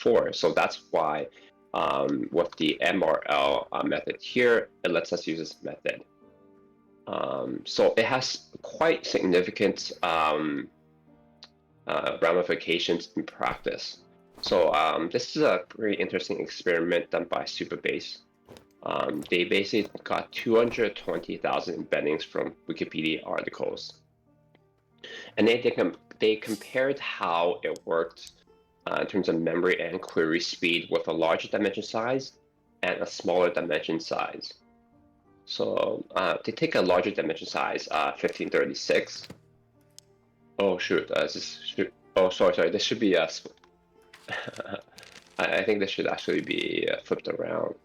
284. So that's why with the MRL method here, it lets us use this method. So it has quite significant ramifications in practice. So this is a very interesting experiment done by Superbase. They basically got 220,000 embeddings from Wikipedia articles, and they compared how it worked in terms of memory and query speed with a larger dimension size and a smaller dimension size. So they take a larger dimension size, 1536. Oh shoot! Oh, sorry. This should be I think this should actually be flipped around.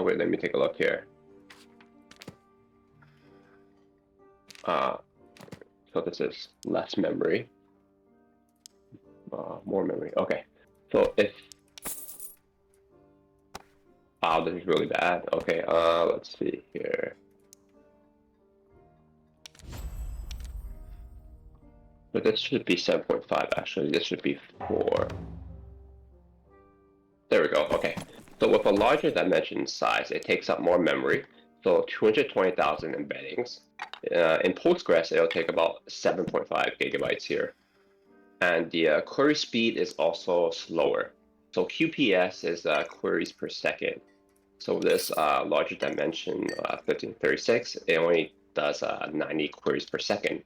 Wait, let me take a look here. So this is less memory, more memory. Okay, so if this is really bad. Okay, let's see here. But this should be 7.5. Actually, this should be 4. There we go. Okay, so with a larger dimension size, it takes up more memory. So 220,000 embeddings. In Postgres, it'll take about 7.5 gigabytes here. And the query speed is also slower. So QPS is queries per second. So this larger dimension, 1536, it only does 90 queries per second.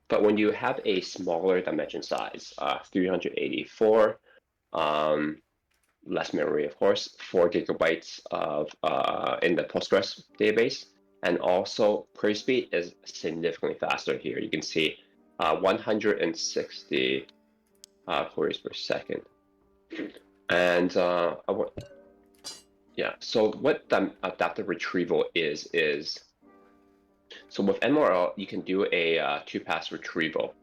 But when you have a smaller dimension size, 384, less memory, of course, 4 gigabytes of in the Postgres database, and also query speed is significantly faster here. You can see 160 queries per second. And so what adaptive retrieval is so with MRL, you can do a 2-pass retrieval.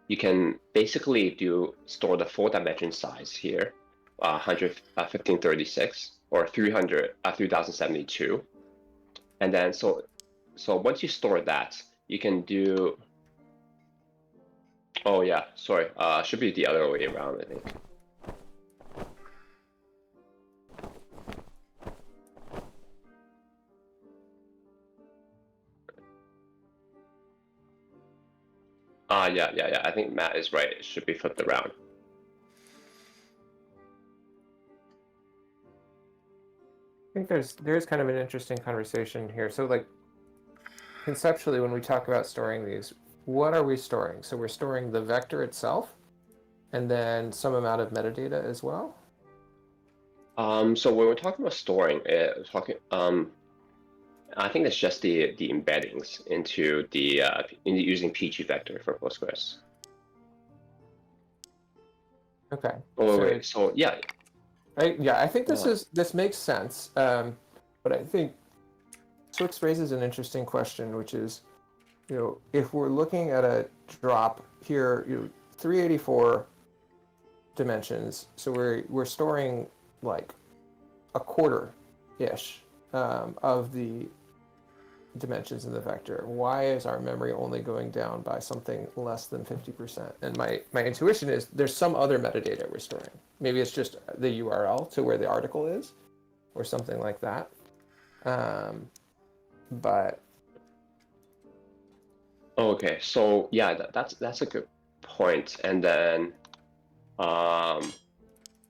You can basically store the full dimension size here, 1536 or 3072, and then so once you store that, you can do. Oh yeah, sorry. Should be the other way around, I think. Yeah. I think Matt is right. It should be flipped around. I think there's kind of an interesting conversation here. So like conceptually, when we talk about storing these, what are we storing? So we're storing the vector itself, and then some amount of metadata as well. So when we're talking about storing, I think it's just the embeddings into the using PG vector for Postgres. Okay. Oh wait. So yeah. I think this makes sense. But I think Swix raises an interesting question, which is, if we're looking at a drop here, 384 dimensions, so we're storing like a quarter-ish of the dimensions in the vector. Why is our memory only going down by something less than 50%? And my intuition is there's some other metadata we're storing. Maybe it's just the URL to where the article is, or something like that. But okay, so yeah, that's a good point. And then yeah,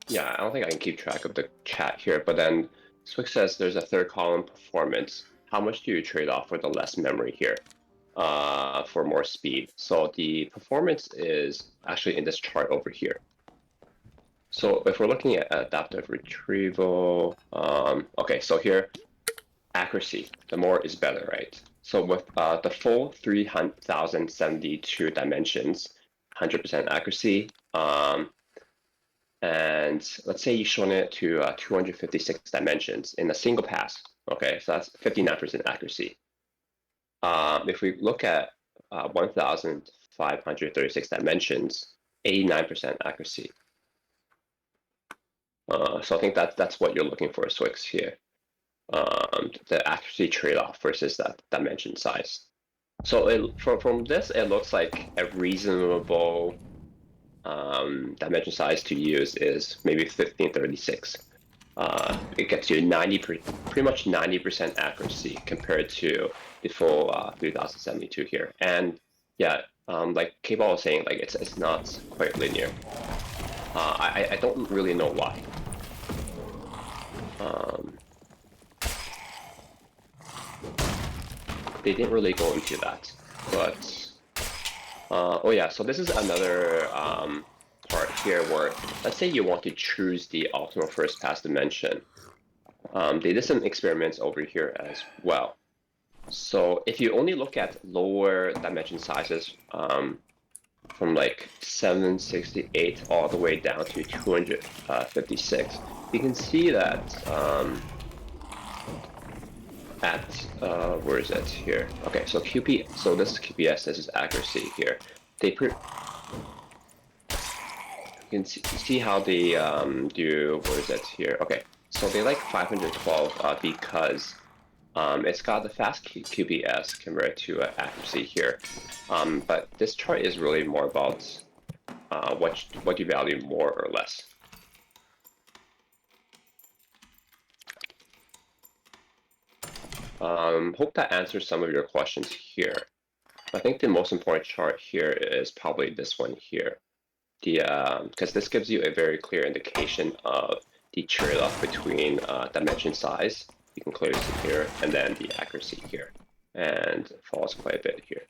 I don't think I can keep track of the chat here, but then Swix says there's a third column, performance. How much do you trade off for the less memory here for more speed? So the performance is actually in this chart over here. So if we're looking at adaptive retrieval, okay, so here, accuracy, the more is better, right? So with the full 3,072 dimensions, 100% accuracy, and let's say you've shown it to 256 dimensions in a single pass. Okay, so that's 59% accuracy. If we look at 1,536 dimensions, 89% accuracy. So I think that's what you're looking for, Swix here. The accuracy trade-off versus that dimension size. So from this, it looks like a reasonable dimension size to use is maybe 1536. It gets you pretty much 90% accuracy compared to the full 3072 here. And yeah, like K-Ball was saying, like it's not quite linear. I don't really know why. They didn't really go into that, but oh yeah. So this is another part here where, let's say you want to choose the optimal first pass dimension. They did some experiments over here as well. So if you only look at lower dimension sizes, from like 768 all the way down to 256, you can see that where is it here? Okay, so so this is QPS, this is accuracy here. You can see how they do, where is it here? Okay, so they like 512 because it's got the fast QPS compared to accuracy here. But this chart is really more about what you value more or less. Hope that answers some of your questions here. I think the most important chart here is probably this one here. Because this gives you a very clear indication of the trade-off between dimension size, you can clearly see here, and then the accuracy here, and it falls quite a bit here.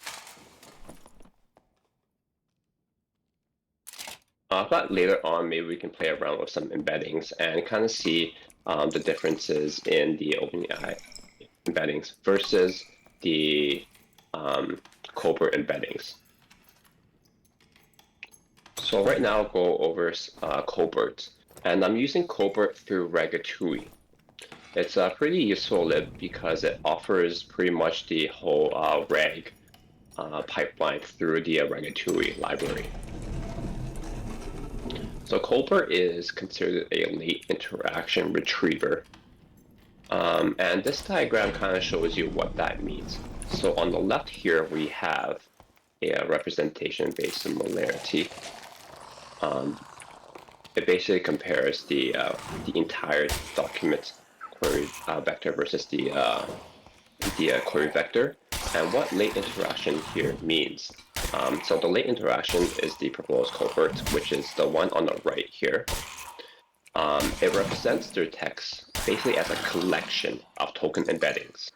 I thought later on maybe we can play around with some embeddings and kind of see the differences in the OpenAI embeddings versus the Cobra embeddings. So right now I'll go over Cobert, and I'm using Cobert through Ragatui. It's a pretty useful lib because it offers pretty much the whole RAG pipeline through the Ragatui library. So Cobert is considered a late interaction retriever. And this diagram kind of shows you what that means. So on the left here, we have a representation-based similarity. It basically compares the entire document query vector versus the query vector, and what late interaction here means. So the late interaction is the proposed Cobert, which is the one on the right here. It represents their text basically as a collection of token embeddings.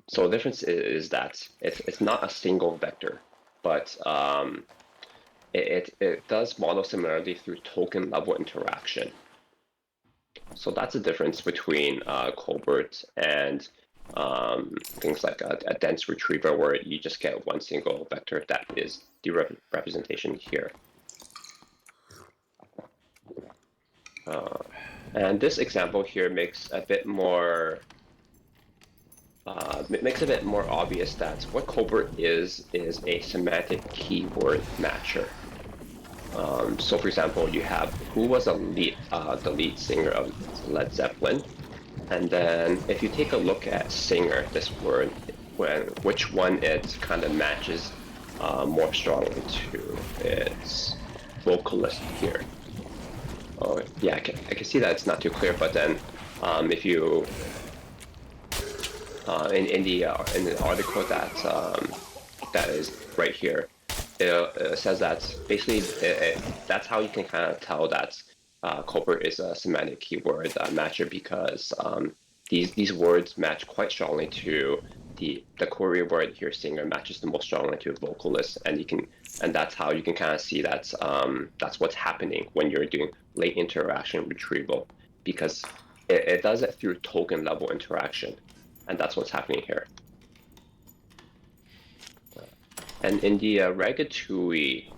So the difference is that it's not a single vector, but it does model similarity through token level interaction. So that's the difference between Cobert and things like a dense retriever, where you just get one single vector. That is the representation here. And this example here makes a bit more obvious that what Cobert is a semantic keyword matcher. So for example, you have who was the lead singer of Led Zeppelin, and then if you take a look at singer, this word, which one it kind of matches more strongly to its vocalist here. Oh yeah, I can see that it's not too clear, but then if you in the article that is right here, it says that basically that's how you can kind of tell that Cobert is a semantic keyword matcher, because these words match quite strongly to the query word here. Singer matches the most strongly to vocalist, and that's how you can kind of see that's what's happening when you're doing late interaction retrieval, because it does it through token level interaction, and that's what's happening here. And in the Ragatui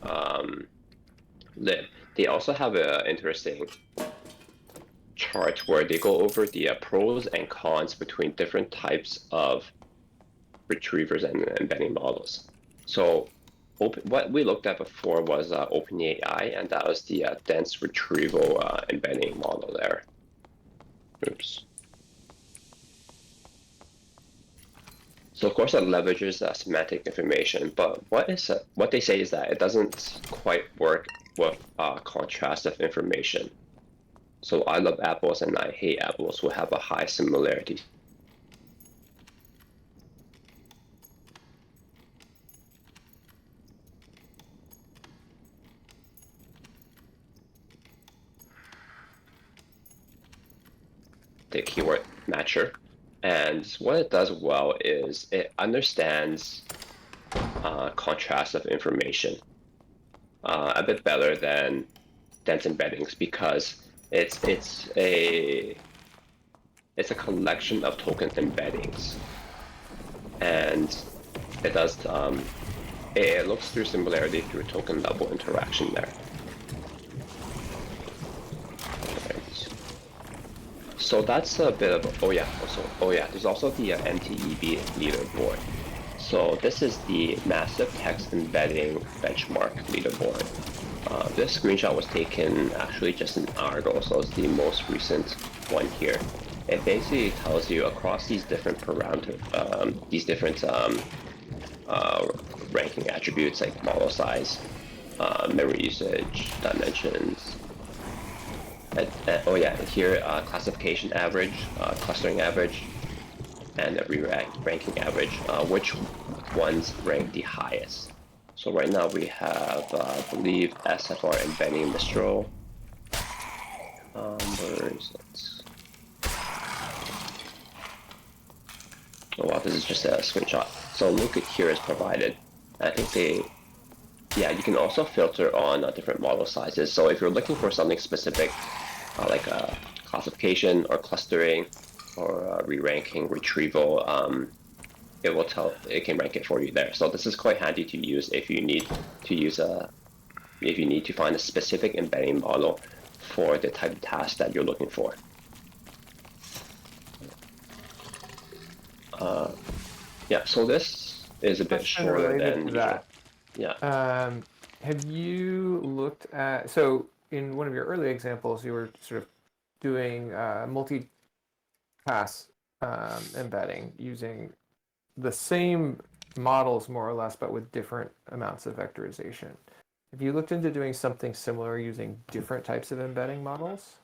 lib, they also have an interesting chart where they go over the pros and cons between different types of retrievers and embedding models. So what we looked at before was OpenAI, and that was the dense retrieval embedding model there. Oops. So of course it leverages semantic information, but what they say is that it doesn't quite work with contrast of information. So I love apples and I hate apples will have a high similarity. The keyword matcher. And what it does well is it understands contrast of information a bit better than dense embeddings because it's a collection of token embeddings, and it does it looks through similarity through token level interaction there. Right. So that's a bit of there's also the MTEB leaderboard. So this is the massive text embedding benchmark leaderboard. This screenshot was taken actually just an hour ago, so it's the most recent one here. It basically tells you across these different parameters, ranking attributes like model size, memory usage, dimensions. Here classification average, clustering average, and a re-ranking average, which ones rank the highest. So right now we have, I believe, SFR embedding Mistral. Where is it? Oh wow, this is just a screenshot. So look at here is provided. I think you can also filter on different model sizes. So if you're looking for something specific, like classification or clustering or re-ranking, retrieval, it can rank it for you there. So this is quite handy to use if you need to find a specific embedding model for the type of task that you're looking for. So this is a bit shorter than usual. Yeah. Have you looked at, so in one of your early examples, you were sort of doing multi-pass embedding using the same models more or less, but with different amounts of vectorization. Have you looked into doing something similar using different types of embedding models?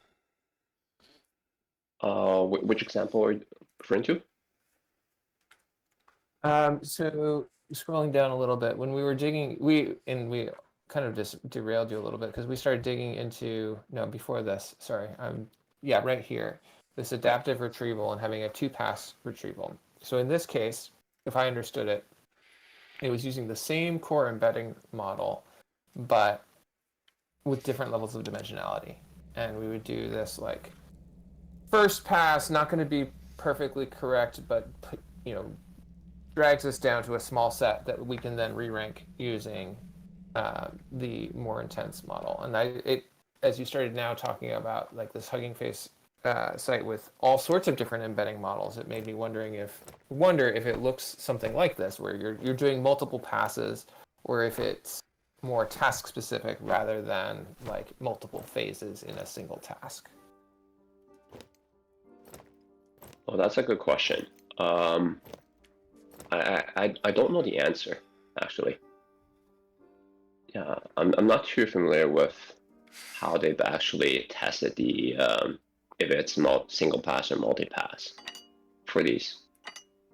Which example are you referring to? So scrolling down a little bit, when we were digging, we kind of just derailed you a little bit because we started digging into, no, before this, sorry, right here, this adaptive retrieval and having a 2-pass retrieval. So in this case, if I understood it, it was using the same core embedding model, but with different levels of dimensionality. And we would do this like first pass, not going to be perfectly correct, but drags us down to a small set that we can then re-rank using the more intense model. And as you started now talking about like this Hugging Face site with all sorts of different embedding models, it made me wonder if it looks something like this, where you're doing multiple passes, or if it's more task specific rather than like multiple phases in a single task. Oh, that's a good question. I don't know the answer, actually. Yeah, I'm not too familiar with how they've actually tested the if it's single pass or multi pass for these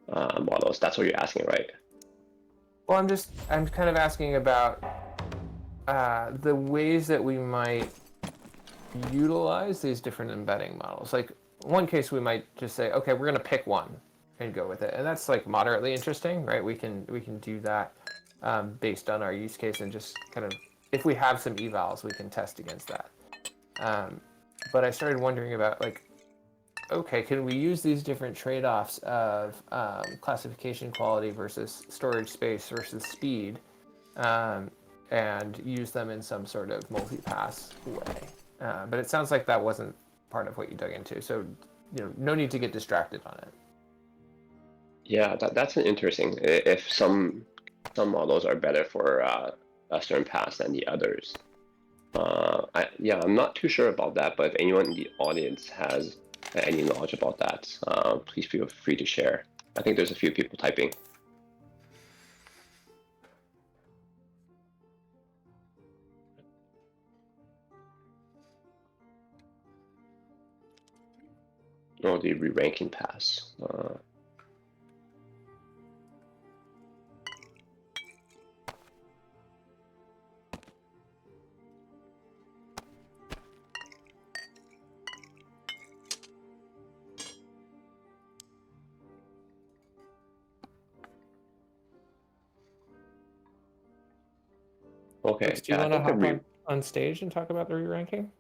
models. That's what you're asking, right? Well, I'm kind of asking about the ways that we might utilize these different embedding models. Like one case, we might just say, okay, we're going to pick one and go with it, and that's like moderately interesting, right? We can do that based on our use case, and just kind of, if we have some evals, we can test against that. But I started wondering about like, okay, can we use these different trade-offs of classification quality versus storage space versus speed, and use them in some sort of multi-pass way? But it sounds like that wasn't part of what you dug into, so no need to get distracted on it. Yeah, that's an interesting. If some models are better for a certain pass than the others. I'm not too sure about that, but if anyone in the audience has any knowledge about that, please feel free to share. I think there's a few people typing. or the re-ranking pass. Okay, Brooks, do you yeah, I want to think the hop re on stage and talk about the re-ranking?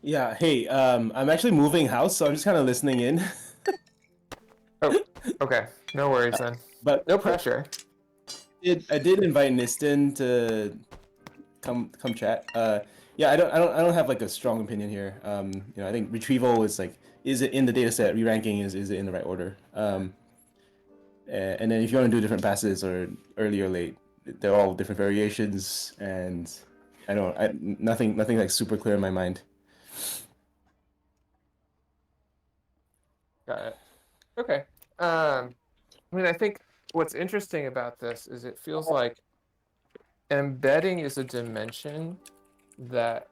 Yeah, hey, I'm actually moving house, so I'm just kind of listening in. Oh, okay. No worries then. But No pressure. I did invite Niston to come chat. Yeah, I don't have like a strong opinion here. You know, I think retrieval is like, is it in the data set? Re-ranking is it in the right order? And then if you want to do different passes or early or late, they're all different variations, and nothing like super clear in my mind. Got it. Okay. I mean, I think what's interesting about this is it feels like embedding is a dimension that,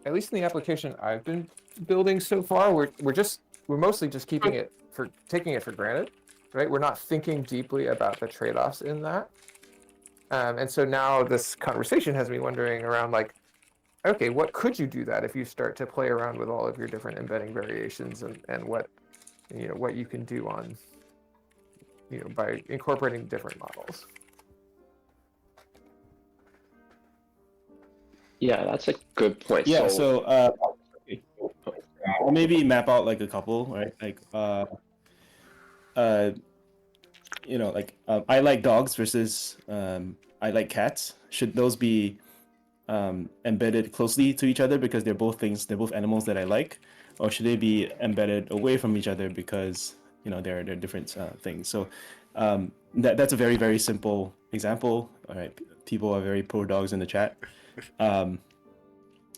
at least in the application I've been building so far, we're mostly just taking it for granted, right? We're not thinking deeply about the trade-offs in that. And so now this conversation has me wondering around like, okay, what could you do that if you start to play around with all of your different embedding variations and what what you can do on by incorporating different models. Yeah, that's a good point. Yeah, So, I'll maybe map out like a couple, right? Like uh you know, like I like dogs versus I like cats. Should those be embedded closely to each other because they're both animals that I like, or should they be embedded away from each other because they're different things? So that's a very simple example. All right, people are very pro dogs in the chat.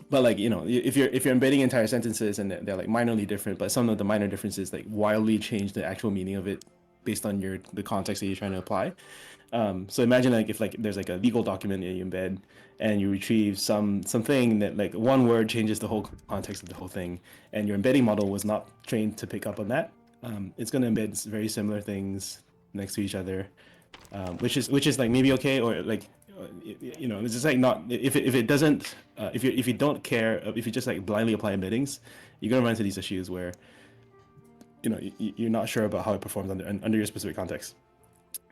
But like if you're embedding entire sentences and they're like minorly different, but some of the minor differences like wildly change the actual meaning of it based on the context that you're trying to apply. So imagine like if like there's like a legal document that you embed and you retrieve something that like one word changes the whole context of the whole thing, and your embedding model was not trained to pick up on that. It's going to embed very similar things next to each other, which is like maybe okay, or like it's just like not if it doesn't if you don't care, if you just like blindly apply embeddings, you're gonna run into these issues where you're not sure about how it performs under your specific context.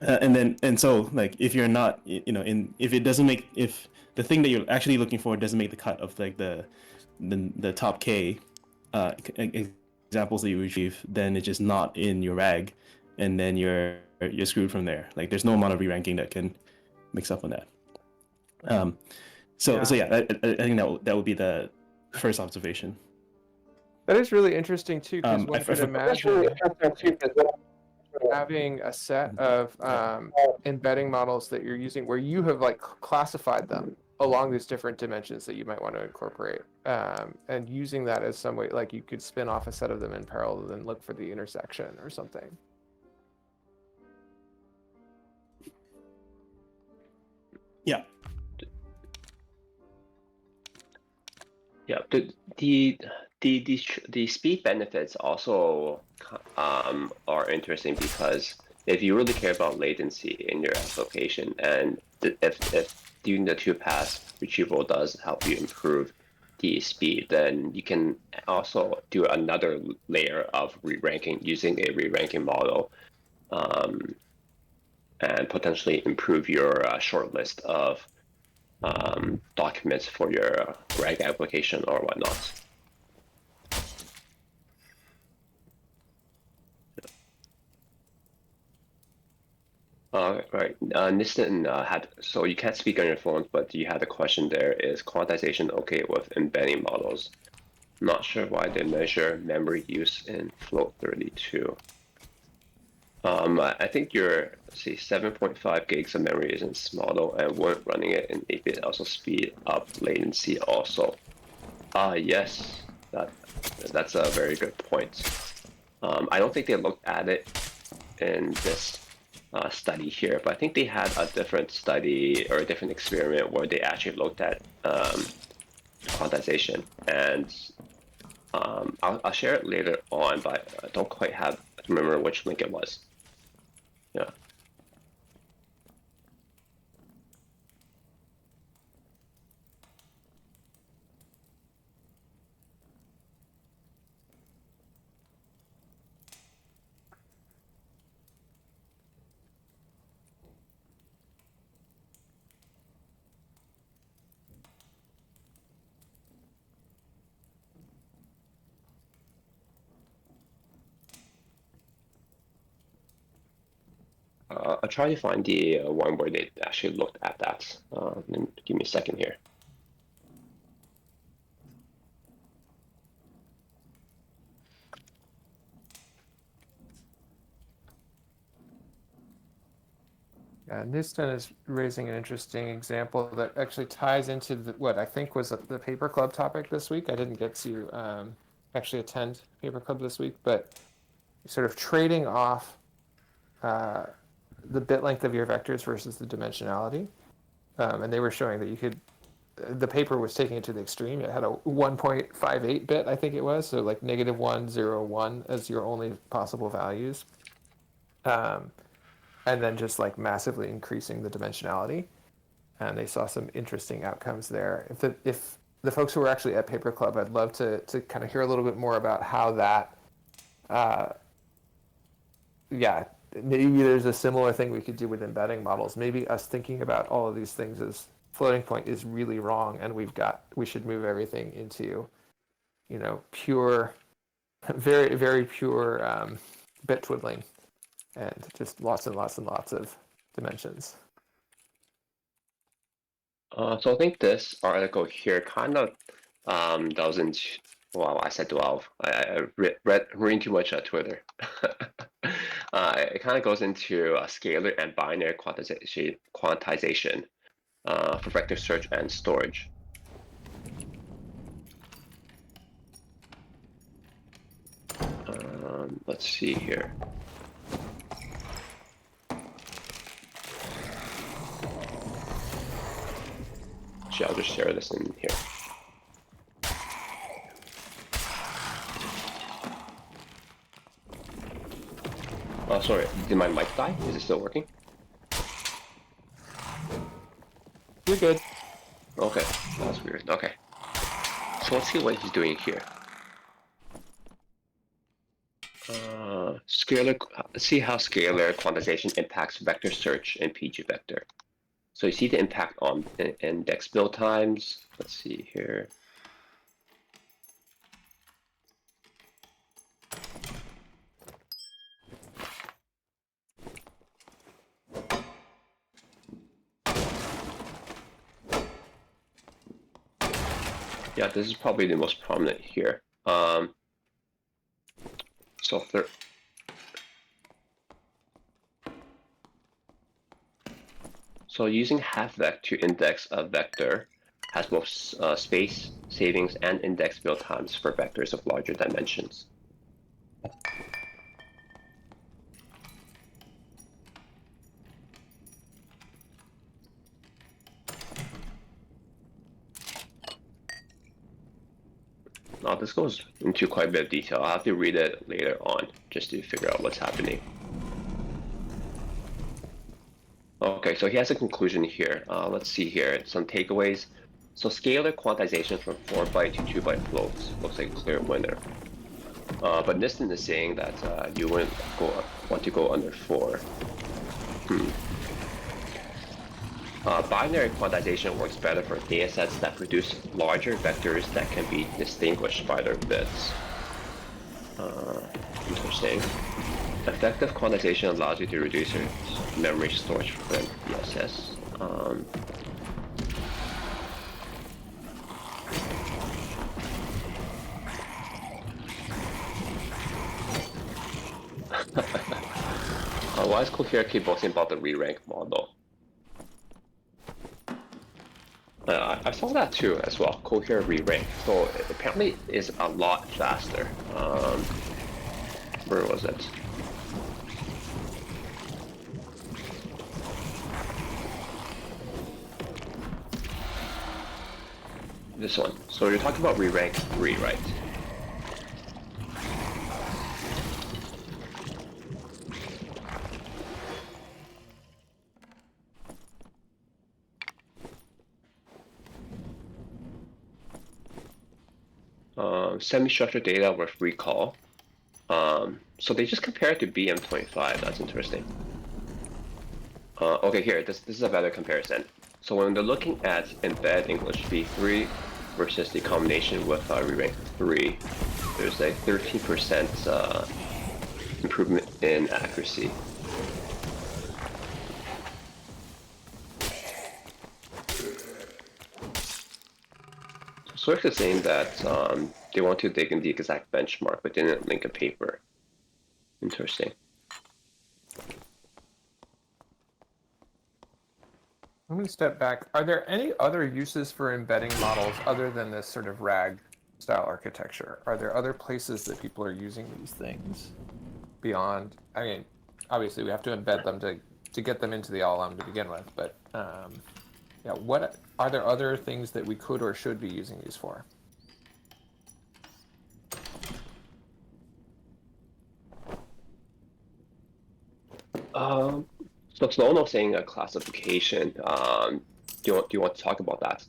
And so like if you're not if it doesn't make, if the thing that you're actually looking for doesn't make the cut of like the top K examples that you retrieve, then it's just not in your rag, and then you're screwed from there. Like there's no amount of re-ranking that can mix up on that. So yeah, I think that would be the first observation. That is really interesting too, because one could imagine having a set of embedding models that you're using where you have like classified them along these different dimensions that you might want to incorporate, and using that as some way, like you could spin off a set of them in parallel and look for the intersection or something. yeah, the speed benefits also are interesting, because if you really care about latency in your application, and if doing the two-pass retrieval does help you improve the speed, then you can also do another layer of re-ranking using a re-ranking model, and potentially improve your short list of documents for your RAG application or whatnot. Right. Niston so you can't speak on your phone, but you had a question there. Is quantization okay with embedding models? Not sure why they measure memory use in float 32. I think your 7.5 gigs of memory isn't small though, and weren't running it in 8-bit also speed up latency also. Yes, that's a very good point. I don't think they looked at it in this study here, but I think they had a different study or a different experiment where they actually looked at quantization, and I'll share it later on, but I don't quite remember which link it was. Yeah. I'll try to find the one where they actually looked at that. Give me a second here. Yeah, Newston is raising an interesting example that actually ties into what I think was the Paper Club topic this week. I didn't get to actually attend Paper Club this week, but sort of trading off the bit length of your vectors versus the dimensionality. And they were showing that you could, the paper was taking it to the extreme. It had a 1.58 bit, I think it was, so like -1, 0, 1 as your only possible values. And then just like massively increasing the dimensionality. And they saw some interesting outcomes there. If the folks who were actually at Paper Club, I'd love to kind of hear a little bit more about how that, yeah, maybe there's a similar thing we could do with embedding models. Maybe us thinking about all of these things as floating point is really wrong, and we should move everything into, pure, very, very pure bit twiddling, and just lots and lots and lots of dimensions. So I think this article here kind of delves into, well, I said 12. I read too much Twitter. It kind of goes into scalar and binary quantization for vector search and storage. Let's see here. Actually, I'll just share this in here. Oh, sorry, did my mic die? Is it still working? You're good. Okay, that's weird. Okay. So let's see what he's doing here. Let's see how scalar quantization impacts vector search in PG vector. So you see the impact on index build times. Let's see here. Yeah, this is probably the most prominent here. So using half-vec to index a vector has both space savings and index build times for vectors of larger dimensions. Now this goes into quite a bit of detail. I'll have to read it later on just to figure out what's happening. Okay, so he has a conclusion here. Let's see here, some takeaways. So scalar quantization from 4-byte to 2-byte floats looks like a clear winner. But Niston is saying that you wouldn't want to go under 4. Binary quantization works better for datasets that produce larger vectors that can be distinguished by their bits. Interesting. Effective quantization allows you to reduce your memory storage footprint. Yes. Why is Cohere keep boasting about the re-rank model? I saw that too as well. Cohere re-rank. So it apparently is a lot faster. Where was it? this one. So you're talking about re-rank 3, right? Semi-structured data with recall. So they just compare it to BM25. That's interesting. Okay, here, this is a better comparison. So when they're looking at embed English v3 versus the combination with re-rank 3, there's a 13% improvement in accuracy. Source is saying that they want to dig in the exact benchmark, but didn't link a paper. Interesting. I'm going to step back. Are there any other uses for embedding models other than this sort of RAG style architecture? Are there other places that people are using these things beyond? I mean, obviously we have to embed them to get them into the LLM to begin with, but yeah, what are there other things that we could or should be using these for? So Sloan was saying a classification. Do you want to talk about that?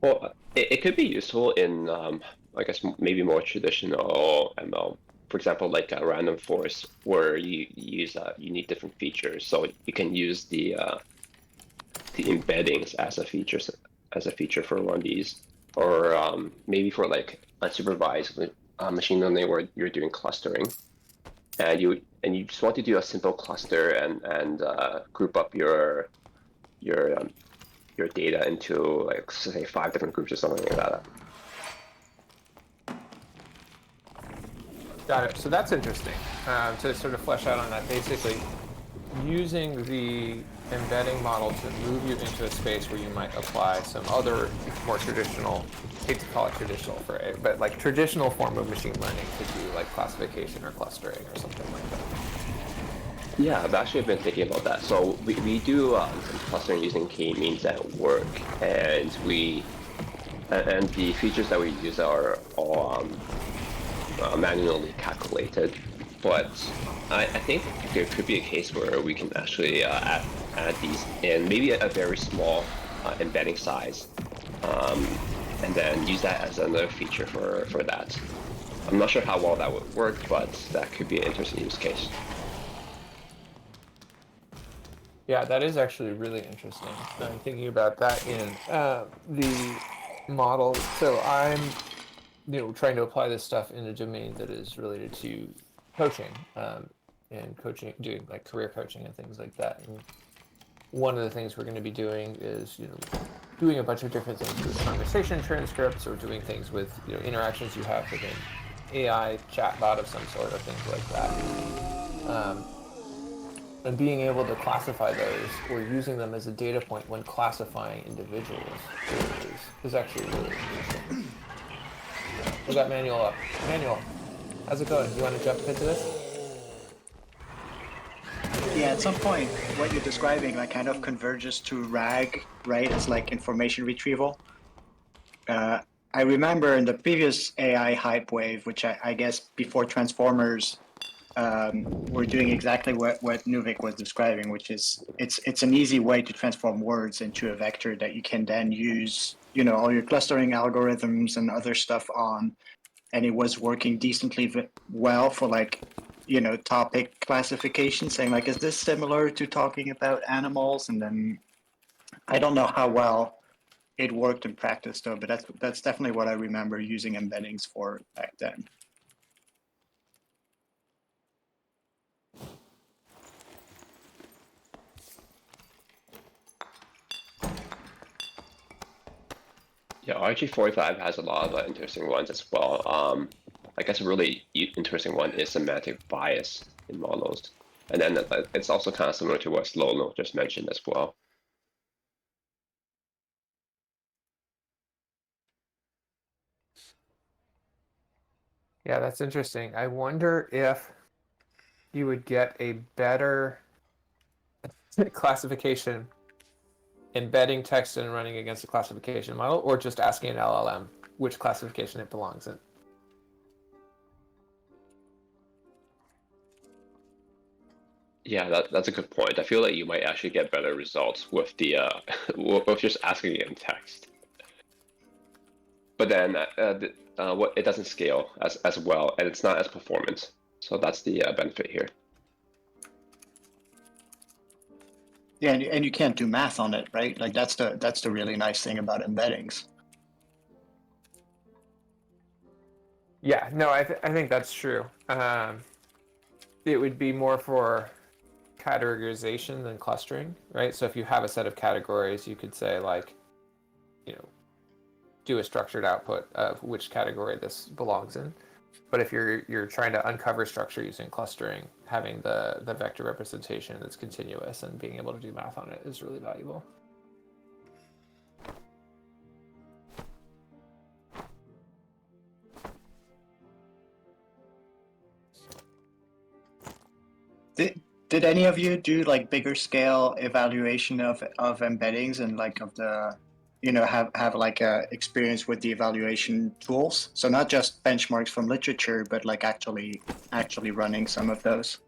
Well, it could be useful in, I guess, maybe more traditional ML. For example, like a random forest, where you use you need different features, so you can use the embeddings as a feature for one of these, or maybe for like unsupervised machine learning where you're doing clustering, and you just want to do a simple cluster and group up your data into, like, say 5 different groups or something like that. Got it. So that's interesting to sort of flesh out on that. Basically, using the embedding model to move you into a space where you might apply some other more traditional, hate to call it traditional for it, but like traditional form of machine learning to do like classification or clustering or something like that. Yeah, I've actually been thinking about that. So we do some clustering using k-means at work, and the features that we use are all manually calculated. But I think there could be a case where we can actually add these in maybe a very small embedding size, and then use that as another feature for that. I'm not sure how well that would work, but that could be an interesting use case. Yeah, that is actually really interesting. I'm thinking about that in the model. So I'm, trying to apply this stuff in a domain that is related to coaching and coaching, doing like career coaching and things like that. And one of the things we're going to be doing is, doing a bunch of different things with conversation transcripts, or doing things with, interactions you have with an AI chatbot of some sort, or things like that. And being able to classify those, or using them as a data point when classifying individuals is actually really interesting. We got Manuel up. Manuel, how's it going? You want to jump into this? Yeah, at some point, what you're describing like kind of converges to RAG, right? It's like information retrieval. I remember in the previous AI hype wave, which I guess before transformers, we're doing exactly what Nuvik was describing, which is it's an easy way to transform words into a vector that you can then use, all your clustering algorithms and other stuff on, and it was working decently well for like, topic classification, saying like, is this similar to talking about animals? And then I don't know how well it worked in practice though, but that's definitely what I remember using embeddings for back then. Yeah, RG45 has a lot of interesting ones as well. I guess a really interesting one is semantic bias in models. And then it's also kind of similar to what Slono just mentioned as well. Yeah, that's interesting. I wonder if you would get a better classification embedding text and running against a classification model, or just asking an LLM which classification it belongs in. Yeah, that's a good point. I feel like you might actually get better results with the with just asking it in text. But then what it doesn't scale as well, and it's not as performant. So that's the benefit here. Yeah, and you can't do math on it, right? Like that's the really nice thing about embeddings. Yeah, no, I think that's true. It would be more for categorization than clustering, right? So if you have a set of categories, you could say like, you know, do a structured output of which category this belongs in. But if you're trying to uncover structure using clustering, having the vector representation that's continuous and being able to do math on it is really valuable. Did any of you do like bigger scale evaluation of embeddings and like of the, have like a experience with the evaluation tools? So not just benchmarks from literature, but like actually running some of those.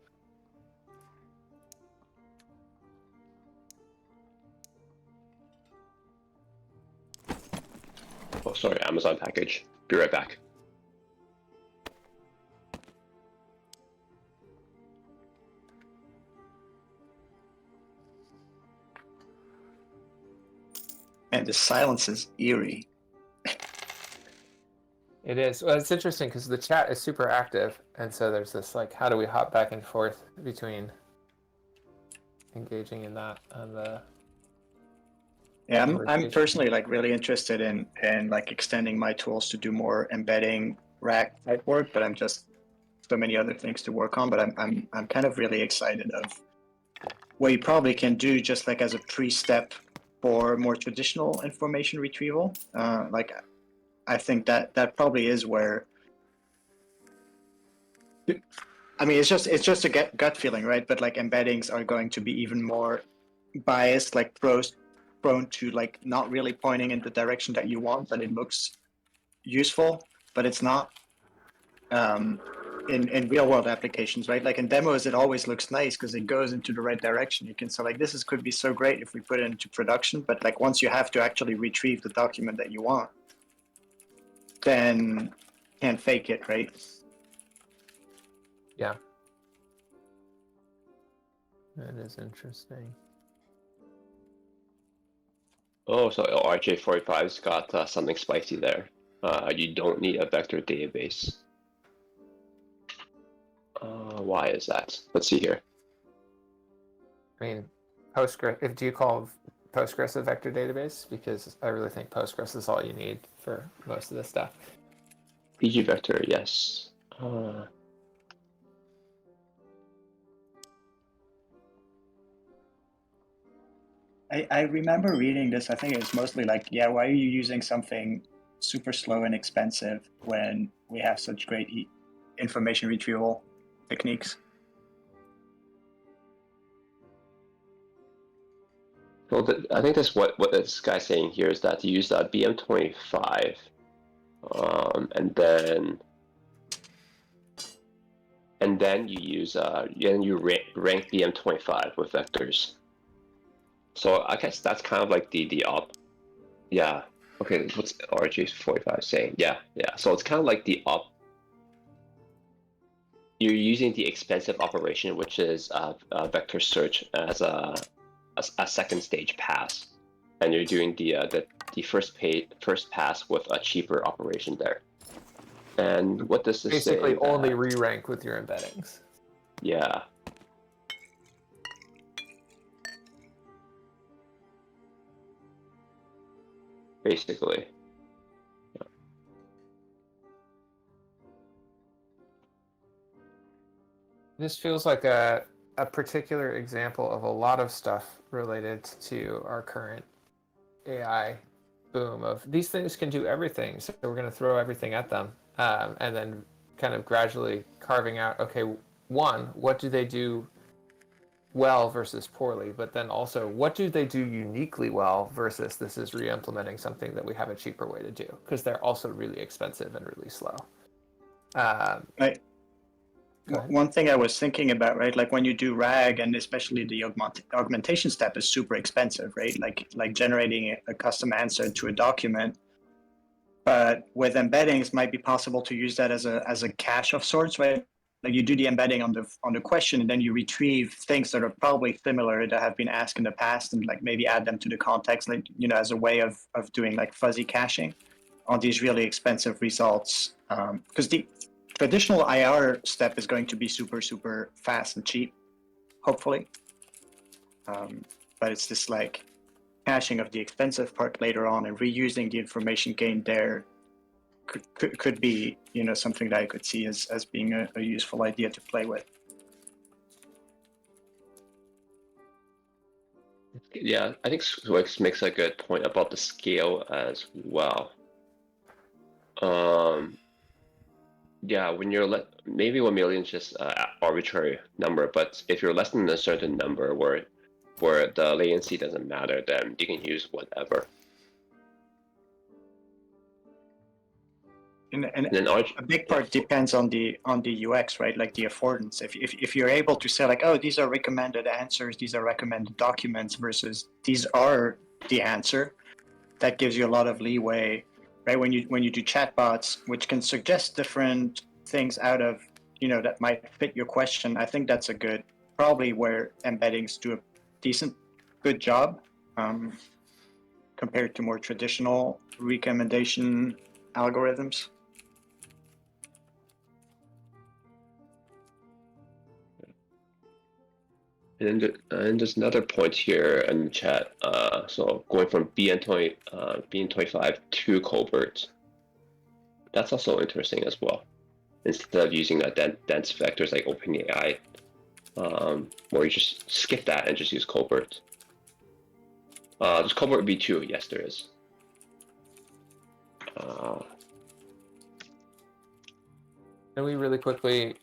Oh, sorry, Amazon package. Be right back. And the silence is eerie. It is. Well, it's interesting because the chat is super active, and so there's this like, how do we hop back and forth between engaging in that and the. Yeah, I'm conversation. personally like really interested in like extending my tools to do more embedding rack type work, but I'm just so many other things to work on. But I'm kind of really excited of what you probably can do just like as a pre-step for more traditional information retrieval. Like I think that probably is where. I mean, it's just a gut feeling, right? But like embeddings are going to be even more biased, like prone to like not really pointing in the direction that you want, but it looks useful, but it's not in real world applications, right? Like in demos, it always looks nice because it goes into the right direction. You can say like, could be so great if we put it into production, but like once you have to actually retrieve the document that you want, then can't fake it, right? Yeah. That is interesting. Oh, so RJ45's got something spicy there. You don't need a vector database. Why is that? Let's see here. I mean, Postgres. Do you call Postgres a vector database? Because I really think Postgres is all you need for most of this stuff. PG vector, yes. I remember reading this. I think it was mostly like, yeah, why are you using something super slow and expensive when we have such great information retrieval techniques? Well, I think that's what this guy's saying here is that you use BM25, and then you use you rank BM25 with vectors. So I guess that's kind of like the op. Yeah. Okay. What's RJ45 saying? Yeah. So it's kind of like the op. You're using the expensive operation, which is vector search, as a second stage pass, and you're doing the first pass with a cheaper operation there. And what does this say? Basically, only re-rank with your embeddings. Yeah. Basically. Yeah. This feels like a particular example of a lot of stuff related to our current AI boom of these things can do everything, so we're going to throw everything at them, and then kind of gradually carving out, okay, one, what do they do well versus poorly, but then also what do they do uniquely well versus this is re-implementing something that we have a cheaper way to do, because they're also really expensive and really slow. Right. Go ahead. One thing I was thinking about, right, like when you do RAG, and especially the augmentation step is super expensive, right? Like generating a custom answer to a document. But with embeddings, might be possible to use that as a cache of sorts, right? Like you do the embedding on the question, and then you retrieve things that are probably similar that have been asked in the past, and like maybe add them to the context, like as a way of doing like fuzzy caching on these really expensive results. Because the traditional IR step is going to be super fast and cheap, hopefully. But it's this like caching of the expensive part later on and reusing the information gained there could be something that I could see as being a useful idea to play with. Yeah, I think Swix makes a good point about the scale as well. Yeah, when you're maybe 1 million is just an arbitrary number, but if you're less than a certain number where the latency doesn't matter, then you can use whatever. And then a big part depends on the UX, right? Like the affordance. If you're able to say like, oh, these are recommended answers, these are recommended documents versus these are the answer, that gives you a lot of leeway, right? When you do chatbots, which can suggest different things out of that might fit your question. I think that's probably where embeddings do a good job compared to more traditional recommendation algorithms. And there's another point here in the chat. So going from BN25 to Colbert, that's also interesting as well. Instead of using a dense vectors like OpenAI, where you just skip that and just use Colbert. There's Colbert V2, yes there is. Can we really quickly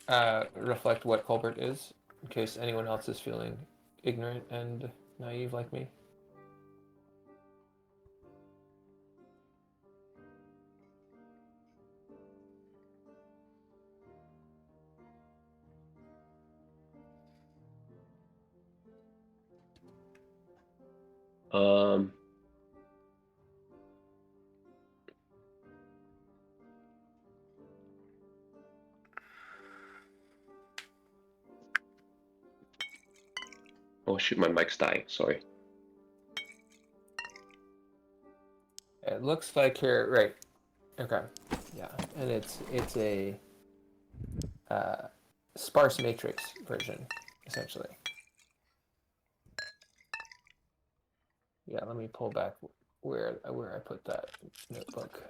reflect what Colbert is, in case anyone else is feeling ignorant and naive like me? Oh shoot, my mic's dying, sorry. It looks like here, right? Okay, yeah, and it's a sparse matrix version, essentially. Yeah, let me pull back where I put that notebook.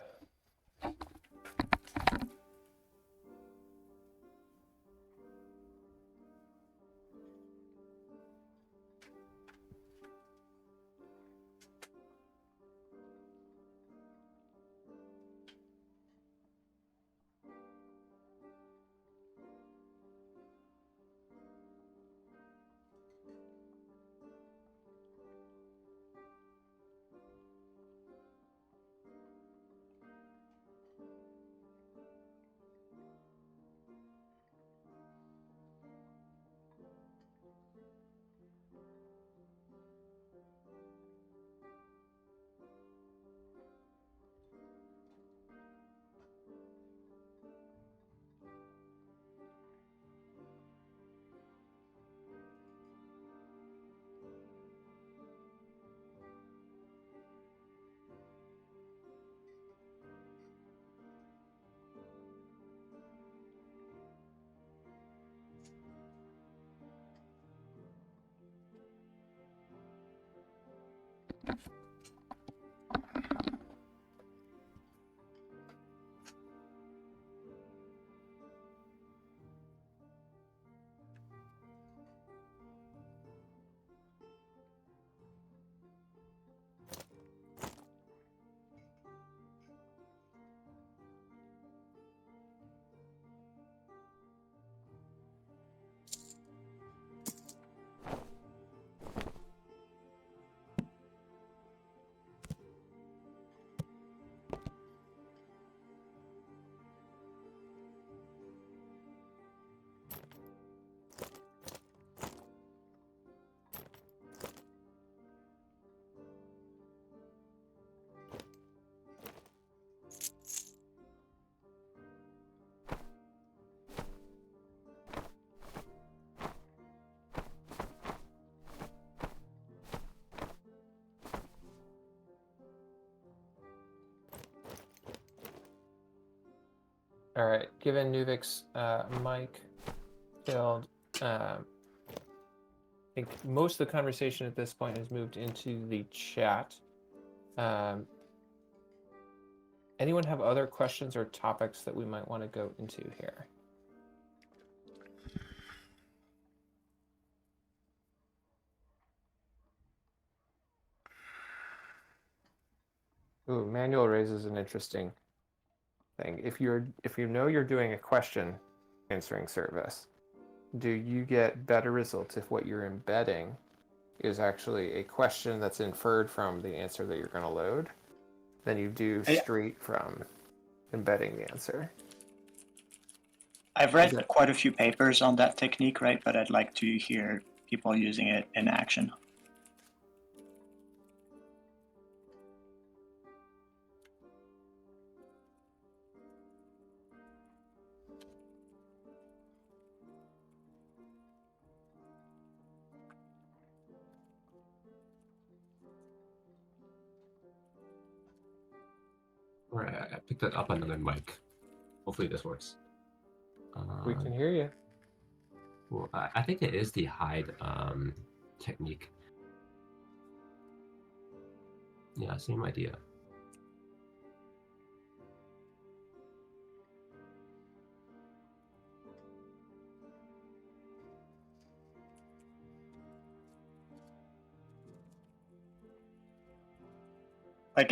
All right. Given Nuvik's mic filled, I think most of the conversation at this point has moved into the chat. Anyone have other questions or topics that we might want to go into here? Ooh, manual raises an interesting thing. If you know you're doing a question answering service, do you get better results if what you're embedding is actually a question that's inferred from the answer that you're going to load than you do straight from embedding the answer? I've read quite a few papers on that technique, right? But I'd like to hear people using it in action. All right, I picked it up on another mic. Hopefully this works. We can hear you. Well, I think it is the hide technique. Yeah, same idea. Like,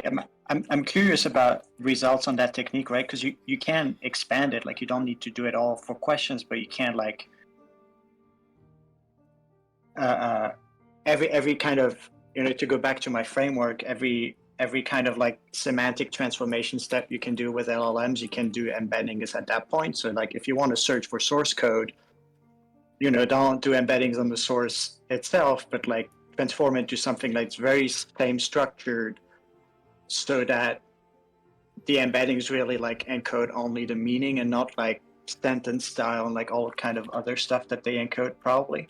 I'm curious about results on that technique, right? Because you can expand it. Like, you don't need to do it all for questions, but you can like every kind of, you know, to go back to my framework, every kind of like semantic transformation step you can do with LLMs, you can do embeddings at that point. So like, if you want to search for source code, you know, don't do embeddings on the source itself, but like transform it to something that's very same structured, so that the embeddings really like encode only the meaning and not like sentence style and like all kind of other stuff that they encode probably.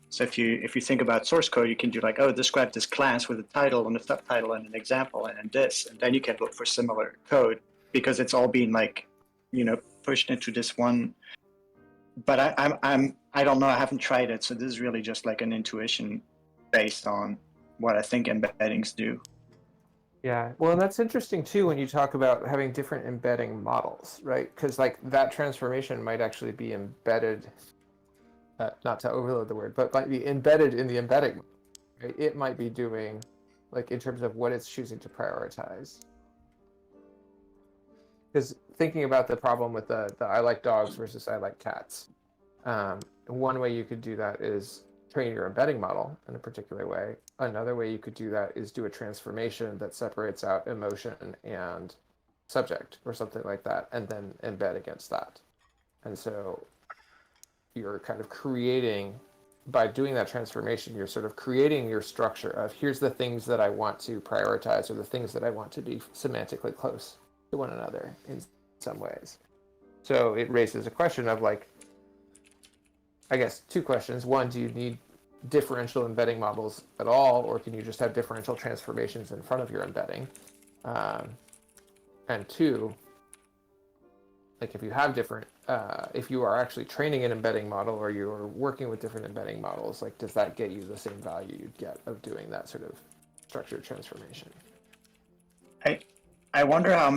So if you think about source code, you can do like, oh, describe this class with a title and a subtitle and an example and this, and then you can look for similar code because it's all being like, you know, pushed into this one. But I don't know. I haven't tried it, so this is really just like an intuition based on what I think embeddings do. Yeah, well, and that's interesting too when you talk about having different embedding models, right? Because like that transformation might actually be embedded, not to overload the word, but might be embedded in the embedding. Right? It might be doing, like in terms of what it's choosing to prioritize. Because thinking about the problem with the I like dogs versus I like cats, one way you could do that is train your embedding model in a particular way. Another way you could do that is do a transformation that separates out emotion and subject or something like that, and then embed against that. And so you're kind of creating, by doing that transformation, you're sort of creating your structure of here's the things that I want to prioritize or the things that I want to be semantically close to one another in some ways. So it raises a question of like, I guess two questions. One, do you need differential embedding models at all, or can you just have differential transformations in front of your embedding? And two, like if you have different, if you are actually training an embedding model or you're working with different embedding models, like does that get you the same value you'd get of doing that sort of structured transformation? I wonder how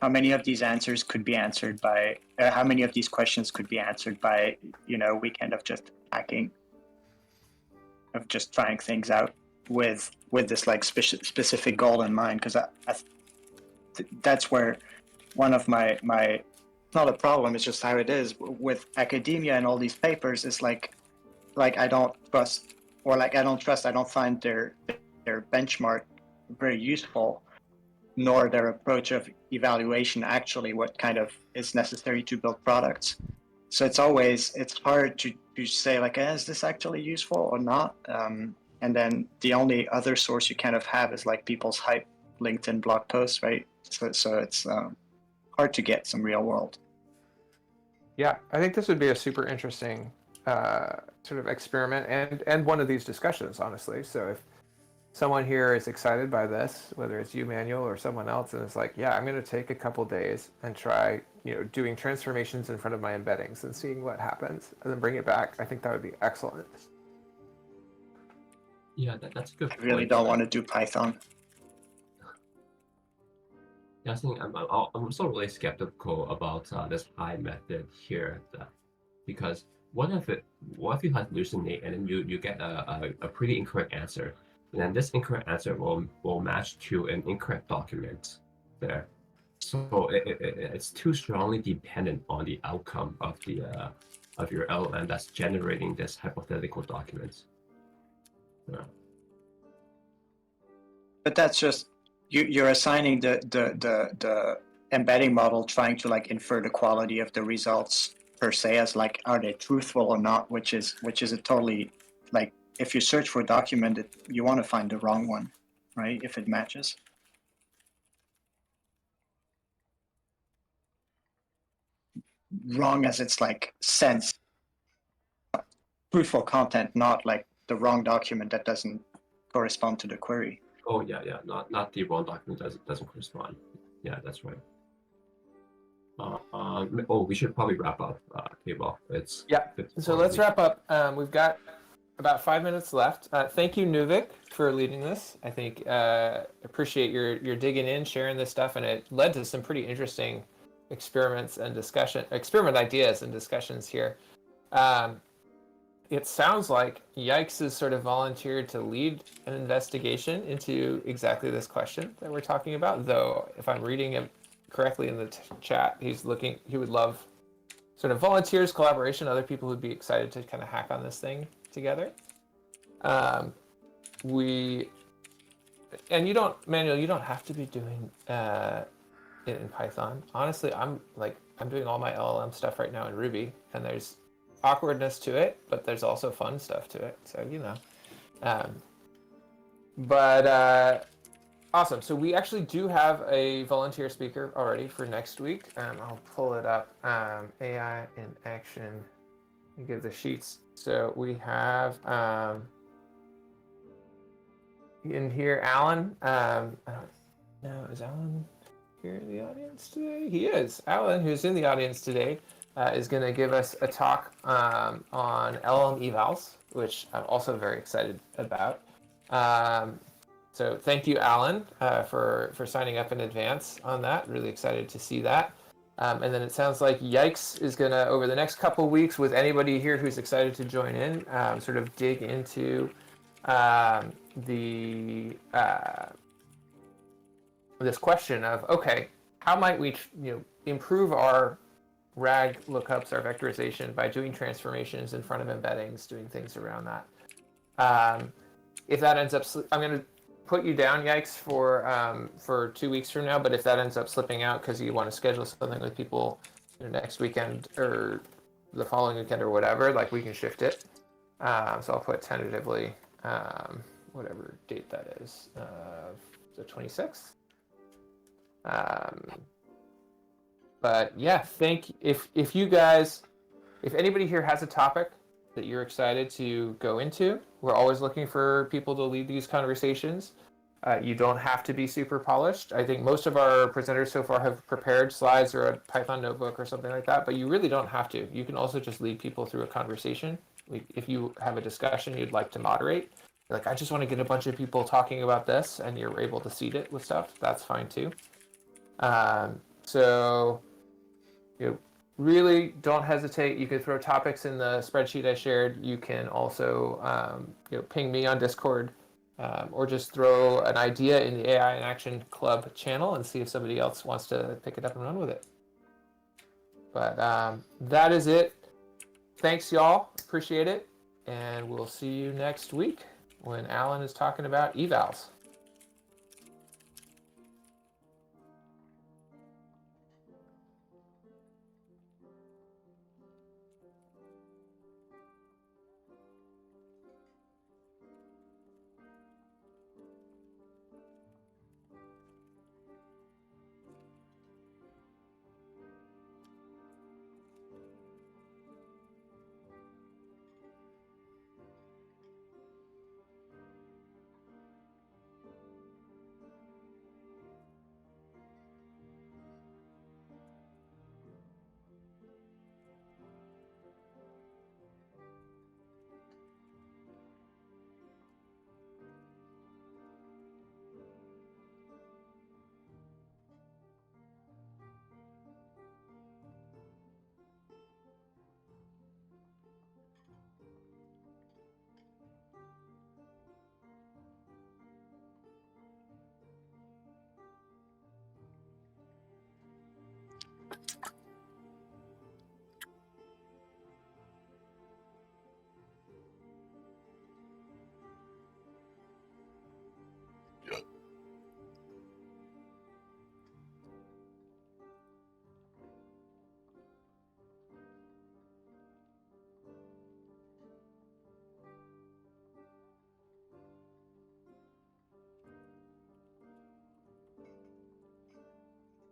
many of these answers could be answered by how many of these questions could be answered by, you know, a weekend of just hacking, of just trying things out with this like specific goal in mind, because that's where one of my not a problem, it's just how it is with academia and all these papers is like I don't trust, or like I don't find their benchmark very useful, nor their approach of evaluation actually what kind of is necessary to build products. So it's hard to say like, is this actually useful or not? And then the only other source you kind of have is like people's hype LinkedIn blog posts, right? So it's hard to get some real world. Yeah, I think this would be a super interesting sort of experiment and one of these discussions, honestly. So someone here is excited by this, whether it's you, Manuel, or someone else, and it's like, yeah, I'm going to take a couple days and try, doing transformations in front of my embeddings and seeing what happens, and then bring it back, I think that would be excellent. Yeah, that's a good I really point. don't want to do Python. Yeah, I think I'm also really skeptical about this high method here, because what if you hallucinate and then you get a pretty incorrect answer, and then this incorrect answer will match to an incorrect document there. So it's too strongly dependent on the outcome of your LLM that's generating this hypothetical document. Yeah. But that's just you're assigning the embedding model trying to like infer the quality of the results per se as like are they truthful or not, which is a totally like if you search for a document you want to find the wrong one, right? If it matches. Wrong as it's like sense truthful content, not like the wrong document that doesn't correspond to the query. Oh yeah, not the wrong document doesn't correspond. Yeah, that's right. We should probably wrap up. Well, it's Yeah. So let's wrap up. We've got about 5 minutes left. Thank you, Nuvik, for leading this. I think appreciate your digging in, sharing this stuff, and it led to some pretty interesting experiment ideas and discussions here. It sounds like Yikes has sort of volunteered to lead an investigation into exactly this question that we're talking about, though if I'm reading him correctly in the chat, he would love sort of volunteers, collaboration, other people who'd be excited to kind of hack on this thing together. And you don't, Manuel, you don't have to be doing it in Python. Honestly, I'm doing all my LLM stuff right now in Ruby, and there's awkwardness to it, but there's also fun stuff to it. So, awesome. So we actually do have a volunteer speaker already for next week. I'll pull it up. AI in action. You give the sheets. So we have in here Alan. I don't know, is Alan here in the audience today? He is. Alan, who's in the audience today, is going to give us a talk on LLM evals, which I'm also very excited about. So thank you, Alan, for signing up in advance on that. Really excited to see that. And then it sounds like Yikes is going to, over the next couple weeks, with anybody here who's excited to join in, sort of dig into this question of, okay, how might we improve our RAG lookups, our vectorization, by doing transformations in front of embeddings, doing things around that. If that ends up, I'm going to put you down, Yikes, for 2 weeks from now. But if that ends up slipping out because you want to schedule something with people next weekend or the following weekend or whatever, like we can shift it. So I'll put tentatively whatever date that is, the 26th. But yeah, if anybody here has a topic that you're excited to go into, we're always looking for people to lead these conversations. You don't have to be super polished. I think most of our presenters so far have prepared slides or a Python notebook or something like that, but you really don't have to. You can also just lead people through a conversation. If you have a discussion you'd like to moderate, like, I just want to get a bunch of people talking about this, and you're able to seed it with stuff, that's fine too. So really don't hesitate. You could throw topics in the spreadsheet I shared. You can also ping me on Discord, or just throw an idea in the AI in Action Club channel and see if somebody else wants to pick it up and run with it. But that is it. Thanks, y'all. Appreciate it. And we'll see you next week when Alan is talking about evals.